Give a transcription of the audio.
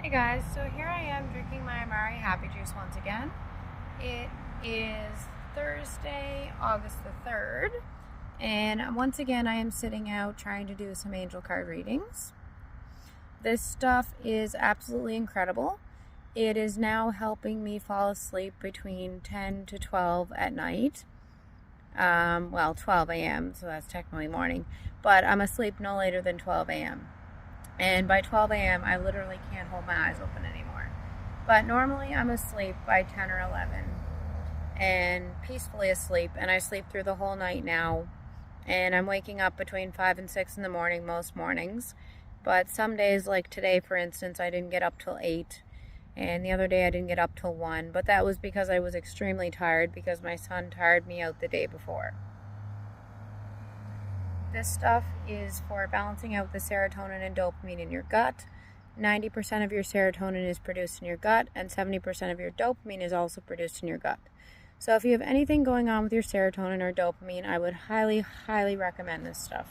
Hey guys, so here I am drinking my Amare Happy Juice once again. It is Thursday, August the 3rd, and once again I am sitting out trying to do some angel card readings. This stuff is absolutely incredible. It is now helping me fall asleep between 10 to 12 at night. 12 a.m., so that's technically morning, but I'm asleep no later than 12 a.m. And by 12 a.m., I literally can't hold my eyes open anymore. But normally I'm asleep by 10 or 11 and peacefully asleep, and I sleep through the whole night now. And I'm waking up between 5 and 6 in the morning most mornings. But some days, like today, for instance, I didn't get up till 8. And the other day I didn't get up till 1. But that was because I was extremely tired because my son tired me out the day before. This stuff is for balancing out the serotonin and dopamine in your gut. 90% of your serotonin is produced in your gut, and 70% of your dopamine is also produced in your gut. So if you have anything going on with your serotonin or dopamine, I would highly, highly recommend this stuff.